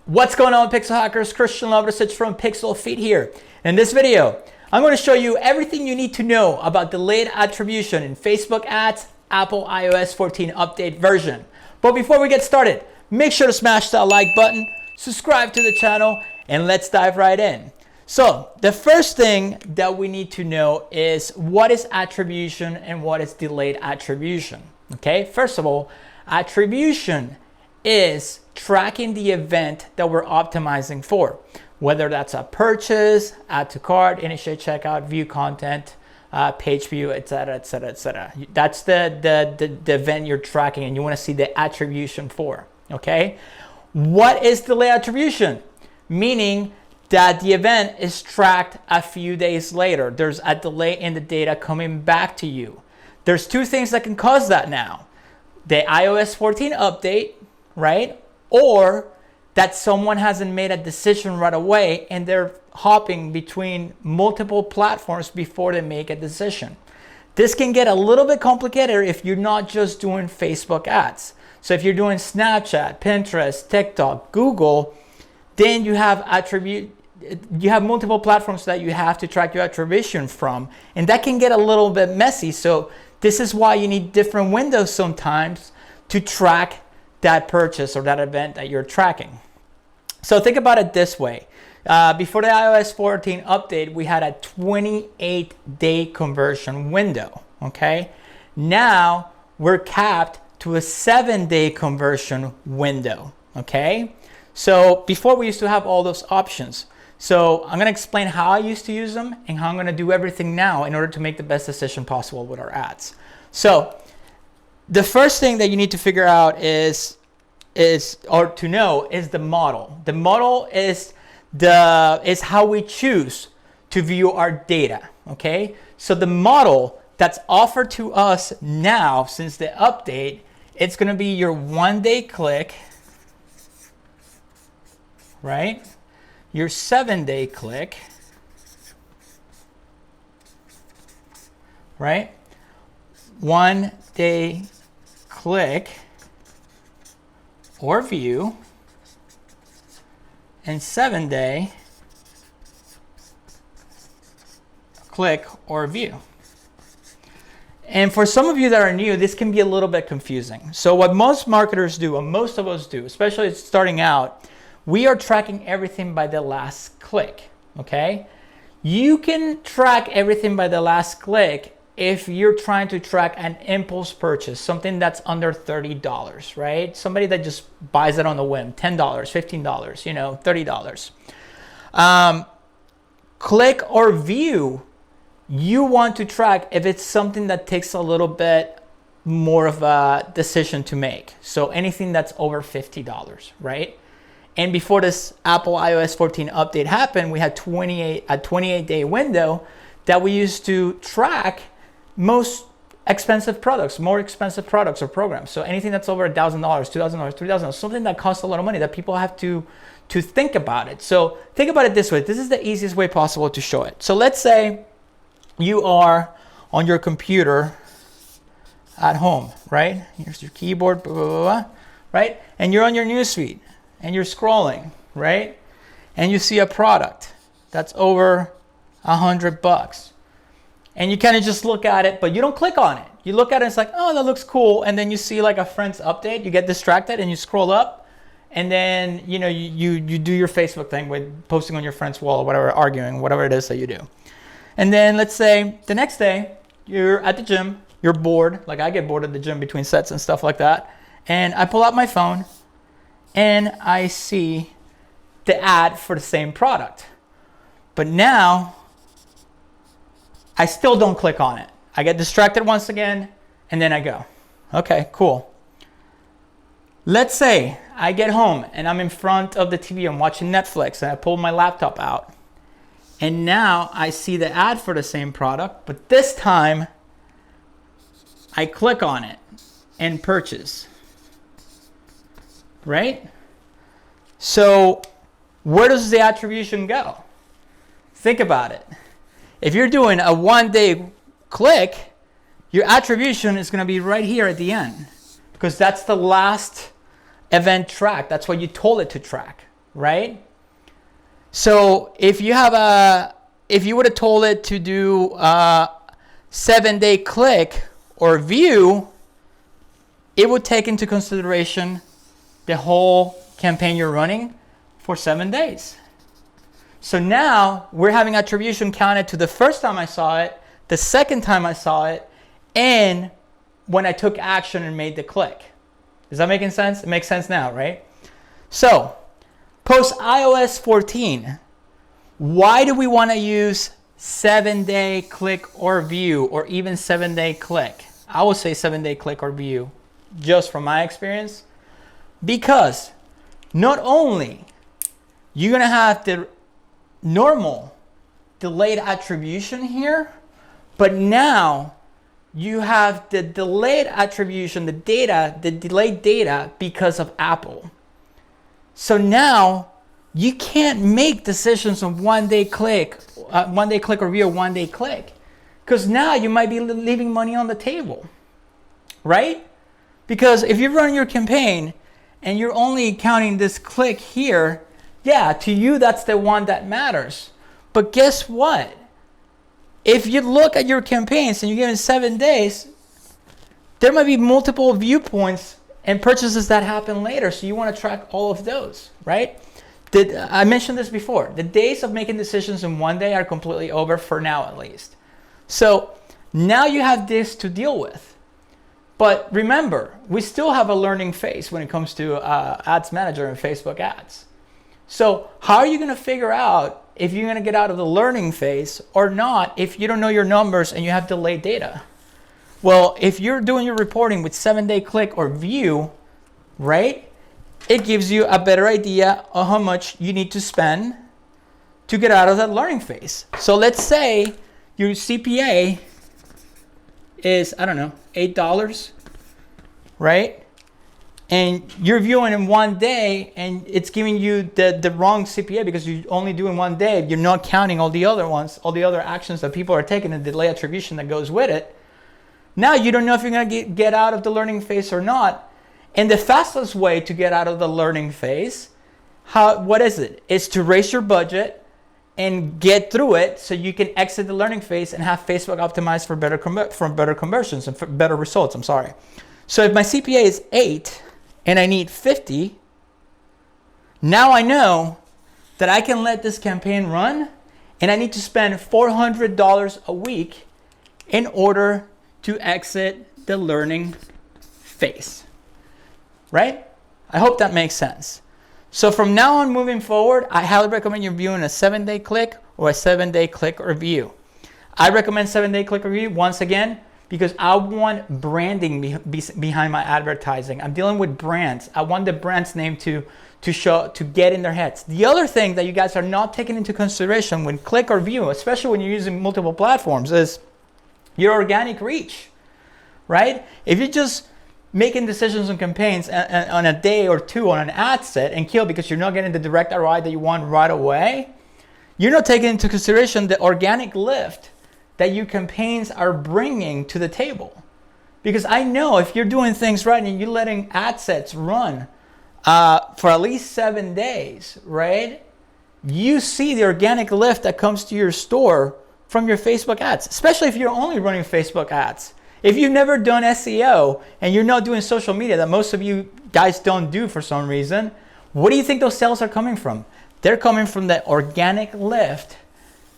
What's going on, Pixel Hackers? Christian Lovrecich from PixlFeed here. In this video, I'm going to show you everything you need to know about delayed attribution in Facebook ads, Apple iOS 14 update version. But before we get started, make sure to smash that like button, subscribe to the channel, and let's dive right in. So the first thing that we need to know is what is attribution and what is delayed attribution. Okay, first of all, attribution is tracking the event that we're optimizing for, whether that's a purchase, add to cart, initiate checkout, view content, page view, etc., etc., etc. That's the event you're tracking and you want to see the attribution for. Okay, what is delay attribution? Meaning that the event is tracked a few days later. There's a delay in the data coming back to you. There's two things that can cause that now: the iOS 14 update, right? Or that someone hasn't made a decision right away and they're hopping between multiple platforms before they make a decision. This can get a little bit complicated if you're not just doing Facebook ads. So if you're doing Snapchat, Pinterest, TikTok, Google, then you have multiple platforms that you have to track your attribution from, and that can get a little bit messy. So this is why you need different windows sometimes to track that purchase or that event that you're tracking. So think about it this way. Before the iOS 14 update, we had a 28-day conversion window, okay? Now we're capped to a 7-day conversion window, okay? So before we used to have all those options. So I'm gonna explain how I used to use them and how I'm gonna do everything now in order to make the best decision possible with our ads. So the first thing that you need to figure out is the model. The model is how we choose to view our data, okay? So the model that's offered to us now since the update, it's gonna be your 1-day click, right? Your 7-day click, right? 1-day click or view, and 7-day click or view. And for some of you that are new, this can be a little bit confusing. So what most marketers do, and most of us do, especially starting out, we are tracking everything by the last click, okay? You can track everything by the last click if you're trying to track an impulse purchase, something that's under $30, right? Somebody that just buys it on the whim, $10, $15, you know, $30. Click or view, you want to track if it's something that takes a little bit more of a decision to make. So anything that's over $50, right? And before this Apple iOS 14 update happened, we had a 28-day window that we used to track most expensive products, more expensive products or programs. So anything that's over $1,000, $2,000, $3,000, something that costs a lot of money that people have to think about it. So think about it this way. This is the easiest way possible to show it. So let's say you are on your computer at home, right? Here's your keyboard, blah, blah, blah, blah, right? And you're on your newsfeed and you're scrolling, right? And you see a product that's over $100. And you kind of just look at it, but you don't click on it. You look at it, it's like, oh, that looks cool. And then you see like a friend's update, you get distracted and you scroll up. And then, you know, you do your Facebook thing with posting on your friend's wall or whatever, arguing, whatever it is that you do. And then let's say the next day you're at the gym, you're bored. Like I get bored at the gym between sets and stuff like that. And I pull out my phone and I see the ad for the same product. But now I still don't click on it. I get distracted once again, and then I go, okay, cool. Let's say I get home and I'm in front of the TV, I'm watching Netflix, and I pull my laptop out. And now I see the ad for the same product, but this time I click on it and purchase, right? So where does the attribution go? Think about it. If you're doing a 1-day click, your attribution is going to be right here at the end because that's the last event track. That's what you told it to track, right? So if you would have told it to do a 7-day click or view, it would take into consideration the whole campaign you're running for 7 days. So now we're having attribution counted to the first time I saw it, the second time I saw it, and when I took action and made the click. Is that making sense? It makes sense now, right? So, post iOS 14, why do we want to use 7-day click or view, or even 7-day click? I would say 7-day click or view, just from my experience. Because not only you're going to have the normal delayed attribution here, but now you have the delayed attribution, the delayed data because of Apple. So now you can't make decisions on 1-day click or view, 1-day click, because now you might be leaving money on the table, right? Because if you're running your campaign and you're only counting this click here, yeah, to you that's the one that matters. But guess what? If you look at your campaigns and you're given 7 days, there might be multiple viewpoints and purchases that happen later. So you want to track all of those, right? I mentioned this before. The days of making decisions in 1 day are completely over, for now at least. So now you have this to deal with. But remember, we still have a learning phase when it comes to Ads Manager and Facebook ads. So how are you going to figure out if you're going to get out of the learning phase or not if you don't know your numbers and you have delayed data? Well, if you're doing your reporting with 7-day click or view, right, it gives you a better idea of how much you need to spend to get out of that learning phase. So let's say your CPA is, I don't know, $8, right? And you're viewing in 1 day and it's giving you the wrong CPA because you're only doing 1 day. You're not counting all the other ones, all the other actions that people are taking and the delay attribution that goes with it. Now you don't know if you're going to get out of the learning phase or not. And the fastest way to get out of the learning phase, what is it? It's to raise your budget and get through it so you can exit the learning phase and have Facebook optimized for better conversions and for better results. So if my CPA is 8 and I need 50, now I know that I can let this campaign run and I need to spend $400 a week in order to exit the learning phase, right? I hope that makes sense. So from now on moving forward, I highly recommend you viewing a 7-day click or a 7-day click or view. I recommend 7-day click or view once again because I want branding behind my advertising. I'm dealing with brands. I want the brand's name to get in their heads. The other thing that you guys are not taking into consideration when click or view, especially when you're using multiple platforms, is your organic reach, right? If you're just making decisions on campaigns on a day or two on an ad set and kill because you're not getting the direct ROI that you want right away, you're not taking into consideration the organic lift that your campaigns are bringing to the table. Because I know if you're doing things right and you're letting ad sets run for at least 7 days, right? You see the organic lift that comes to your store from your Facebook ads, especially if you're only running Facebook ads. If you've never done SEO and you're not doing social media that most of you guys don't do for some reason, what do you think those sales are coming from? They're coming from the organic lift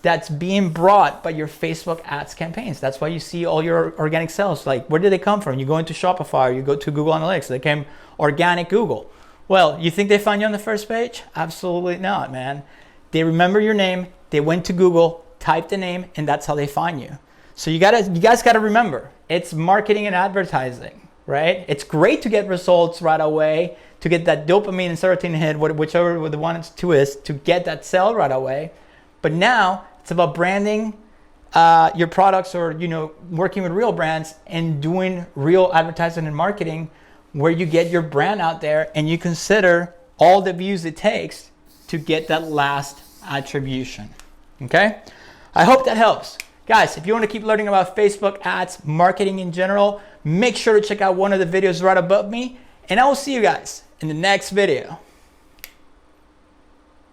that's being brought by your Facebook ads campaigns. That's why you see all your organic sales. Like, where did they come from? You go into Shopify or you go to Google Analytics. They came organic Google. Well, you think they find you on the first page? Absolutely not, man. They remember your name. They went to Google, typed the name, and that's how they find you. So you guys gotta remember, it's marketing and advertising, right? It's great to get results right away, to get that dopamine and serotonin hit, whichever the one two is, to get that sale right away. But now it's about branding your products, or working with real brands and doing real advertising and marketing where you get your brand out there and you consider all the views it takes to get that last attribution. Okay? I hope that helps. Guys, if you want to keep learning about Facebook ads, marketing in general, make sure to check out one of the videos right above me, and I will see you guys in the next video.